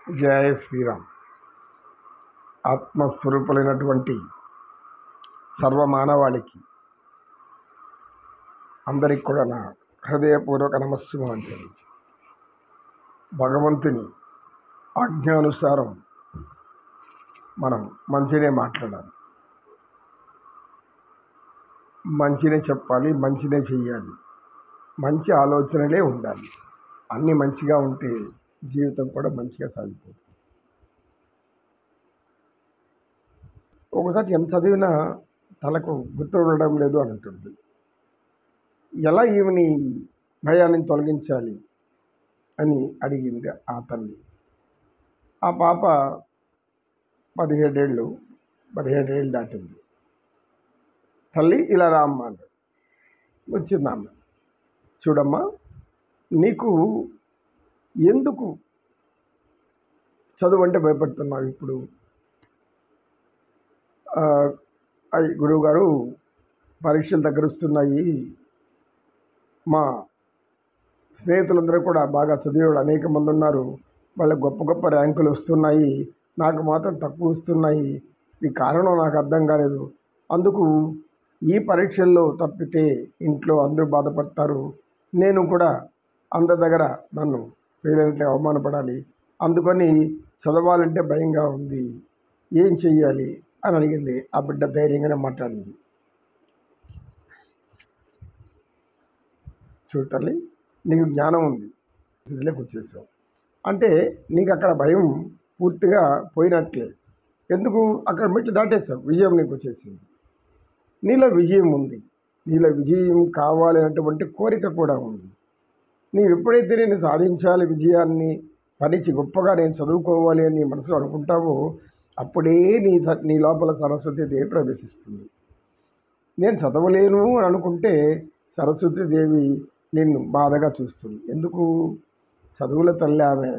జయ శ్రీరామ్. ఆత్మస్వరూపులైనటువంటి సర్వమానవాళికి అందరికి కూడా నా హృదయపూర్వక నమస్సుమాంజలి. భగవంతుని ఆజ్ఞానుసారం మనం మంచినే మాట్లాడాలి, మంచినే చెప్పాలి, మంచినే చెయ్యాలి, మంచి ఆలోచనలే ఉండాలి. అన్నీ మంచిగా ఉంటే జీవితం కూడా మంచిగా సాగిపోతుంది. ఒకసారి ఎంత చదివినా తనకు గుర్తు ఉండడం లేదు అని ఉంటుంది. ఎలా ఈమెని భయాన్ని తొలగించాలి అని అడిగింది ఆ తల్లి. ఆ పాప 17 ఏళ్ళు దాటింది. తల్లి ఇలా రామ్మ అన్నాడు. వచ్చిందమ్మ. చూడమ్మా, నీకు ఎందుకు చదువు అంటే భయపడుతున్నావు? ఇప్పుడు గురువుగారు పరీక్షలు దగ్గర వస్తున్నాయి, మా స్నేహితులందరూ కూడా బాగా చదివేవాడు అనేక మంది ఉన్నారు, వాళ్ళకి గొప్ప గొప్ప ర్యాంకులు వస్తున్నాయి, నాకు మాత్రం తక్కువ వస్తున్నాయి. ఈ కారణం నాకు అర్థం కాలేదు. అందుకు ఈ పరీక్షల్లో తప్పితే ఇంట్లో అందరూ బాధపడతారు, నేను కూడా అందరి దగ్గర నన్ను పేరెంట్లే అవమానపడాలి, అందుకని చదవాలంటే భయంగా ఉంది, ఏం చెయ్యాలి అని అడిగింది. ఆ బిడ్డ ధైర్యంగానే మాట్లాడింది. చూడు తల్లి, నీకు జ్ఞానం ఉంది, స్థితిలోకి వచ్చేసావు అంటే నీకు అక్కడ భయం పూర్తిగా పోయినట్లే. ఎందుకు? అక్కడ మెట్లు దాటేసావు, విజయం నీకు వచ్చేసింది. నీలో విజయం ఉంది, నీలో విజయం కావాలనేటువంటి కోరిక కూడా ఉంది. నీవు ఎప్పుడైతే నేను సాధించాలి విజయాన్ని, పనిచి గొప్పగా నేను చదువుకోవాలి అని నీ మనసులో అనుకుంటావో అప్పుడే నీ లోపల సరస్వతీదేవి ప్రవేశిస్తుంది. నేను చదవలేను అని అనుకుంటే సరస్వతీదేవి నిన్ను బాధగా చూస్తుంది. ఎందుకు? చదువుల తల్లి ఆమె.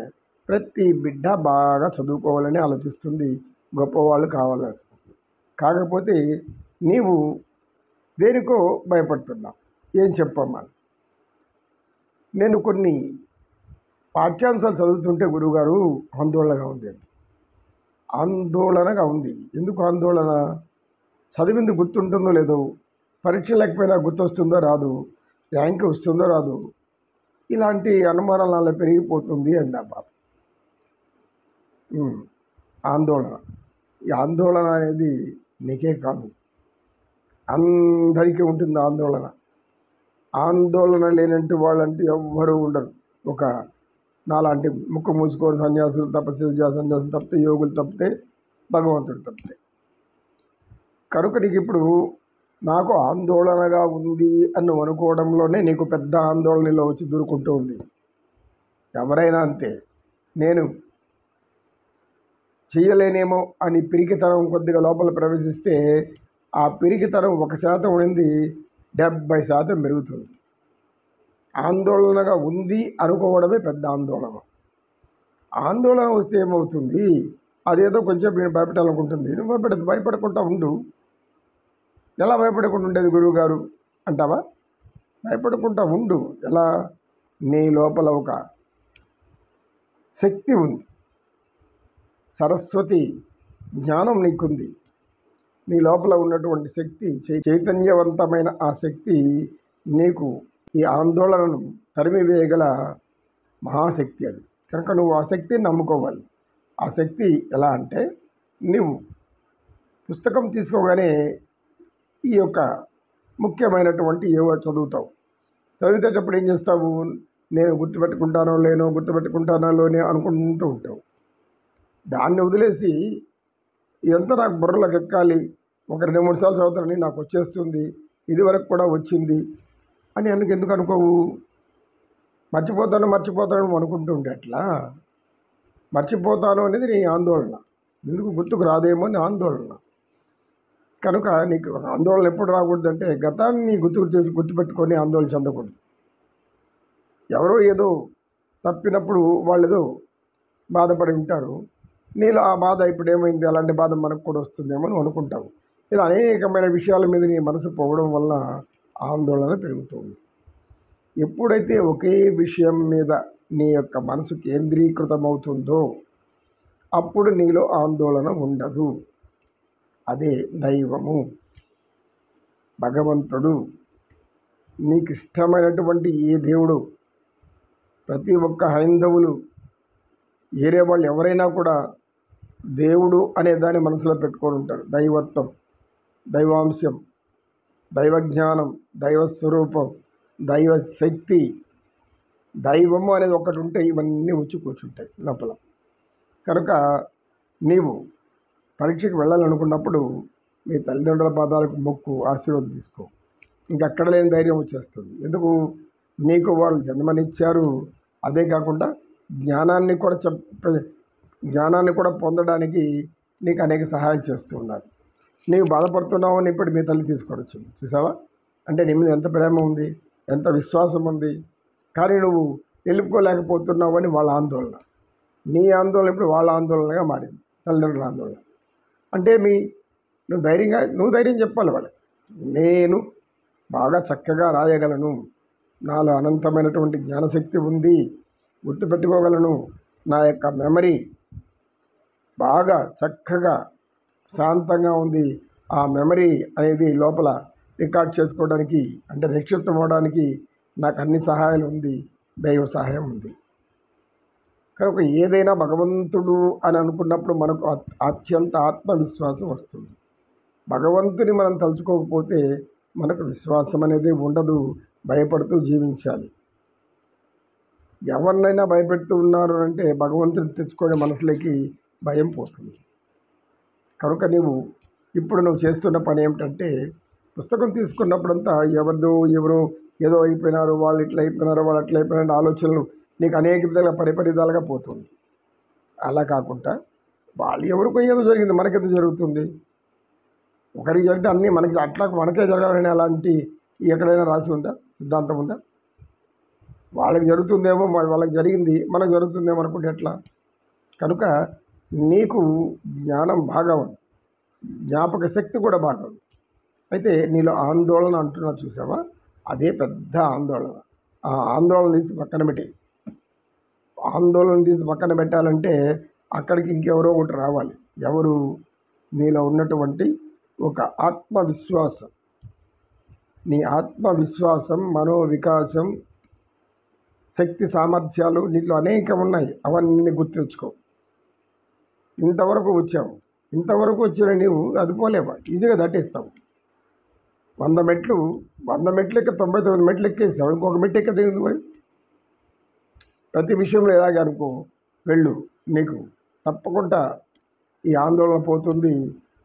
ప్రతి బిడ్డ బాగా చదువుకోవాలని ఆలోచిస్తుంది, గొప్పవాళ్ళు కావాలని. కాకపోతే నీవు దేనికో భయపడుతున్నావు. ఏం చెప్పమ్మా? నేను కొన్ని పాఠ్యాంశాలు చదువుతుంటే గురువుగారు ఆందోళనగా ఉంది. ఆందోళనగా ఉంది. ఎందుకు ఆందోళన? చదివింది గుర్తుంటుందో లేదో, పరీక్ష లేకపోయినా గుర్తొస్తుందో రాదు, ర్యాంక్ వస్తుందో రాదు, ఇలాంటి అనుమానాలు అలా పెరిగిపోతుంది అండి ఆ బాబు. ఆందోళన. ఈ ఆందోళన అనేది నీకే కాదు, అందరికీ ఉంటుంది ఆందోళన. ఆందోళన లేనంటే వాళ్ళంటూ ఎవ్వరూ ఉండరు. ఒక నాలాంటి ముక్కు మూసుకోని సన్యాసులు, తపస్సు సన్యాసులు తప్పితే, యోగులు తప్పితే, భగవంతుడు తప్పితే. కనుక నీకు ఇప్పుడు నాకు ఆందోళనగా ఉంది అని అనుకోవడంలోనే నీకు పెద్ద ఆందోళనలో వచ్చి దూరుకుంటూ ఉంది. ఎవరైనా అంతే. నేను చెయ్యలేనేమో అని పిరికితనం కొద్దిగా లోపల ప్రవేశిస్తే ఆ పిరికితనం 1% ఉండింది, 70% పెరుగుతుంది. ఆందోళనగా ఉంది అనుకోవడమే పెద్ద ఆందోళన. ఆందోళన వస్తే ఏమవుతుంది? అదేదో కొంచెం నేను భయపెట్టాలనుకుంటుంది. నువ్వు భయపడకుండా ఉండు. ఎలా భయపడకుండా ఉండేది గురువుగారు అంటావా? భయపడకుండా ఉండు. ఎలా? నీ లోపల ఒక శక్తి ఉంది, సరస్వతి జ్ఞానం నీకుంది. నీ లోపల ఉన్నటువంటి శక్తి, చైతన్యవంతమైన ఆ శక్తి నీకు ఈ ఆందోళనను తరిమివేయగల మహాశక్తి అది. కనుక నువ్వు ఆ శక్తిని నమ్ముకోవాలి. ఆ శక్తి ఎలా అంటే, నువ్వు పుస్తకం తీసుకోగానే ఈ యొక్క ముఖ్యమైనటువంటి ఏవో చదువుతావు. చదివేటప్పుడు ఏం చేస్తావు? నేను గుర్తుపెట్టుకుంటానో లేనో అనుకుంటూ ఉంటావు. దాన్ని వదిలేసి ఇదంతా నాకు బుర్రలోకి ఎక్కాలి, ఒక 2-3 సార్లు చదువుతానని నాకు వచ్చేస్తుంది, ఇది వరకు కూడా వచ్చింది అని ఎందుకు అనుకోవు? మర్చిపోతాను అనుకుంటూ ఉంటే అట్లా. మర్చిపోతాను అనేది నీ ఆందోళన. ఎందుకు గుర్తుకు రాదేమో అని ఆందోళన. కనుక నీకు ఆందోళన ఎప్పుడు రాకూడదు అంటే, గతాన్ని గుర్తుపెట్టుకొని ఆందోళన చెందకూడదు. ఎవరో ఏదో తప్పినప్పుడు వాళ్ళు ఏదో బాధపడి ఉంటారు, నీలో ఆ బాధ ఇప్పుడు ఏమైంది, అలాంటి బాధ మనకు కూడా వస్తుందేమో అని అనుకుంటావు. ఇలా అనేకమైన విషయాల మీద నీ మనసు పోవడం వల్ల ఆందోళన పెరుగుతుంది. ఎప్పుడైతే ఒకే విషయం మీద నీ యొక్క మనసు కేంద్రీకృతమవుతుందో అప్పుడు నీలో ఆందోళన ఉండదు. అదే దైవము, భగవంతుడు. నీకు ఇష్టమైనటువంటి ఏ దేవుడు, ప్రతి ఒక్క హైందవులు ఏరే వాళ్ళు ఎవరైనా కూడా దేవుడు అనే దాన్ని మనసులో పెట్టుకొని ఉంటారు. దైవత్వం, దైవాంశం, దైవజ్ఞానం, దైవస్వరూపం, దైవ శక్తి, దైవము అనేది ఒకటి ఉంటే ఇవన్నీ వచ్చి కూర్చుంటాయి లోపల. కనుక నీవు పరీక్షకు వెళ్ళాలనుకున్నప్పుడు మీ తల్లిదండ్రుల పాదాలకు మొక్కు, ఆశీర్వాదం తీసుకో. ఇంకక్కడ లేని ధైర్యం వచ్చేస్తుంది. ఎందుకు? నీకు వాళ్ళు జన్మనిచ్చారు. అదే కాకుండా జ్ఞానాన్ని కూడా పొందడానికి నీకు అనేక సహాయం చేస్తూ ఉన్నారు. నీవు బాధపడుతున్నావు అని ఇప్పుడు మీ తల్లి తీసుకొని వచ్చింది. చూసావా? అంటే నీ మీద ఎంత ప్రేమ ఉంది, ఎంత విశ్వాసం ఉంది. కానీ నువ్వు నిలుపుకోలేకపోతున్నావు అని వాళ్ళ ఆందోళన. నీ ఆందోళన ఇప్పుడు వాళ్ళ ఆందోళనగా మారింది, తల్లిదండ్రుల ఆందోళన. అంటే నువ్వు ధైర్యం చెప్పాలి వాళ్ళకి. నేను బాగా చక్కగా రాయగలను, నాలో అనంతమైనటువంటి జ్ఞానశక్తి ఉంది, గుర్తుపెట్టుకోగలను, నా యొక్క మెమరీ బాగా చక్కగా శాంతంగా ఉంది. ఆ మెమరీ అనేది లోపల రికార్డ్ చేసుకోవడానికి, అంటే నిక్షిప్తం అవడానికి నాకు అన్ని సహాయాలు ఉంది, దైవ సహాయం ఉంది. కనుక ఏదైనా భగవంతుడు అని అనుకున్నప్పుడు మనకు అత్యంత ఆత్మవిశ్వాసం వస్తుంది. భగవంతుని మనం తలుచుకోకపోతే మనకు విశ్వాసం అనేది ఉండదు. భయపడుతూ జీవించాలి. ఎవరినైనా భయపెడుతూ ఉన్నారు అంటే భగవంతుని తెచ్చుకునే మనసులోకి భయం పోతుంది. కనుక నువ్వు చేస్తున్న పని ఏమిటంటే, పుస్తకం తీసుకున్నప్పుడంతా ఎవరో ఏదో అయిపోయినారు, వాళ్ళు ఇట్లా అయిపోయినారు, వాళ్ళు అట్లా అయిపోయినారు ఆలోచనలు నీకు అనేక విధాలుగా పరిపరిధాలుగా పోతుంది. అలా కాకుండా వాళ్ళు ఎవరికో ఏదో జరిగింది, మనకెందుకు జరుగుతుంది? ఒకరికి జరిగితే అన్నీ మనకే జరగాలని అలాంటి ఎక్కడైనా రాసి ఉందా? సిద్ధాంతం ఉందా? వాళ్ళకి జరుగుతుందేమో, వాళ్ళకి జరిగింది మనకు జరుగుతుందేమో అనుకుంటే ఎట్లా? కనుక నీకు జ్ఞానం బాగా ఉంది, జ్ఞాపక శక్తి కూడా బాగా ఉంది. అయితే నీలో ఆందోళన అంటున్నా చూసావా? అదే పెద్ద ఆందోళన. ఆ ఆందోళన తీసి పక్కన పెట్టాలంటే అక్కడికి ఇంకెవరో ఒకటి రావాలి. ఎవరు? నీలో ఉన్నటువంటి ఒక ఆత్మవిశ్వాసం. నీ ఆత్మవిశ్వాసం, మనోవికాసం, శక్తి సామర్థ్యాలు నీలో అనేకం ఉన్నాయి. అవన్నీ గుర్తుంచుకో. ఇంతవరకు వచ్చావు, ఇంతవరకు వచ్చిన నీవు అది పోలేవా? ఈజీగా దాటేస్తావు. 100 మెట్లు ఎక్క 99 మెట్లు ఎక్కేసావు, ఇంకొక మెట్టు ఎక్క దిగుతుంది పోయి. ప్రతి విషయంలో ఎలాగే అనుకో, వెళ్ళు. నీకు తప్పకుండా ఈ ఆందోళన పోతుంది.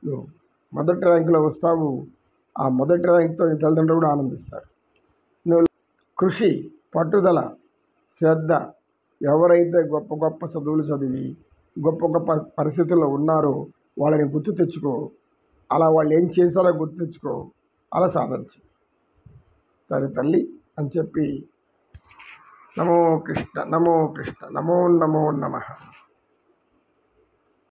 నువ్వు మొదటి ర్యాంకులో వస్తావు. ఆ మొదటి ర్యాంకుతో నీ తల్లిదండ్రులు కూడా ఆనందిస్తారు. నువ్వు కృషి, పట్టుదల, శ్రద్ధ, ఎవరైతే గొప్ప గొప్ప చదువులు చదివి గొప్ప గొప్ప పరిస్థితుల్లో ఉన్నారో వాళ్ళని గుర్తు తెచ్చుకో. అలా వాళ్ళు ఏం చేశారో గుర్తు తెచ్చుకో. అలా సాధించు. సరే తల్లి అని చెప్పి నమో కృష్ణ, నమో కృష్ణ, నమో నమో నమః.